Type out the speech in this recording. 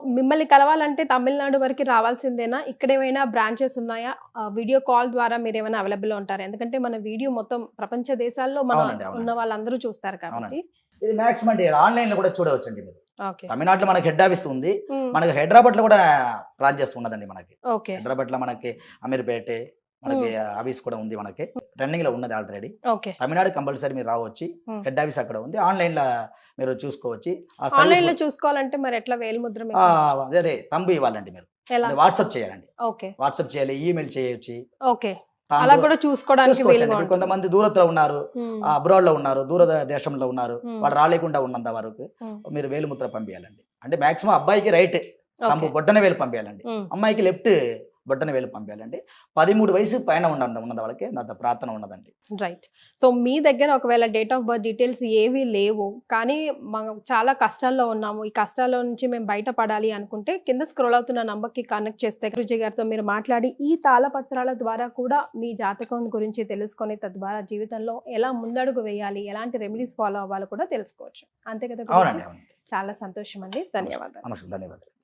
మిమ్మల్ని కలవాలంటే తమిళనాడు వరకు రావాల్సిందేనా? ఇక్కడేమైనా బ్రాంచెస్ ఉన్నాయా? వీడియో కాల్ ద్వారా మీరేమైనా అవైలబుల్ ఉంటారా? ఎందుకంటే మన వీడియో మొత్తం ప్రపంచ దేశాల్లో మన అవునండి. ఉన్న అవునండి. వాళ్ళందరూ చూస్తారు కాబట్టి. అవునండి. ఇది మాక్సిమం అంటే ఆన్‌లైన్‌లో కూడా చూడవచ్చండి మీరు. ఓకే. తమిళనాడులో మనకి హెడ్ ఆఫీస్ ఉంది. హ్మ్. మనకి హైదరాబాద్‌లో కూడా బ్రాంచెస్ ఉన్నదండి మనకి. ఓకే. హైదరాబాద్‌లో మనకి అమీర్‌పేట మనకి హ్మ్. ఆఫీస్ కూడా ఉంది మనకి. రన్నింగ్‌లో ఉన్నది ఆల్రెడీ. ఓకే. తమిళనాడు కంపల్సరీ మీరు రావొచ్చి. హ్మ్. హెడ్ ఆఫీస్ అక్కడ ఉంది. ఆన్‌లైన్‌లో మీరు చూసుకోవచ్చు. ఆ సర్వీస్ ఆన్‌లైన్‌లో కూడా చూసుకోవాలంటే మరి ఎట్లా వేలిముద్ర మీకు? అదే తంబు ఇవ్వాలండి మీరు. ఎలా? అంటే వాట్సాప్ చేయాలండి. ఓకే. వాట్సాప్ చేయాలి, ఈమెయిల్ చేయొచ్చు. ఓకే. అలా తాంబు కూడా చూసుకోవడానికి చూసుకోవచ్చండి. వీలుగా ఇప్పుడు ఉంటుంది. కొంతమంది దూరత్లో ఉన్నారు. హ్మ్. అబ్రాడ్‌లో ఉన్నారు. దూర దేశంలో ఉన్నారు. హ్మ్. వాళ్ళు రాలేకుండా ఉన్నంత వరకు హ్మ్. మీరు వేలిముద్ర పంపియాలండి. అంటే మాక్సిమం అబ్బాయికి రైట్ తంబు ఓకే. బొట్టన వేలు పంపియాలండి. హ్మ్. అమ్మాయికి లెఫ్ట్ బొట్టన వేలు పంపియాలండి. 13 వయసు పైన ఉన్నది వాళ్ళకి నాతో ప్రార్థన ఉన్నదండి. రైట్. సో, మీ దగ్గర ఒకవేళ డేట్ ఆఫ్ బర్త్ డీటెయిల్స్ ఏవి లేవు. కానీ మనం చాలా కష్టాల్లో ఉన్నాము. ఈ కష్టాల్లో నుంచి మేము బయటపడాలి అనుకుంటే కింద స్క్రోల్ అవుతున్న నంబర్‌కి కనెక్ట్ చేస్తే గురూజీ గారితో మీరు మాట్లాడి ఈ తాళపత్రాల ద్వారా కూడా మీ జాతకం గురించి తెలుసుకొని తద్వారా జీవితంలో ఎలా ముందడుగు వేయాలి, ఎలాంటి రెమెడీస్ ఫాలో అవ్వాలో కూడా తెలుసుకోవచ్చు. అంతే కదా గురూజీ? అవునండి. అవునండి. చాలా సంతోషం అండి. ధన్యవాదాలు. నమస్తే. ధన్యవాదాలు.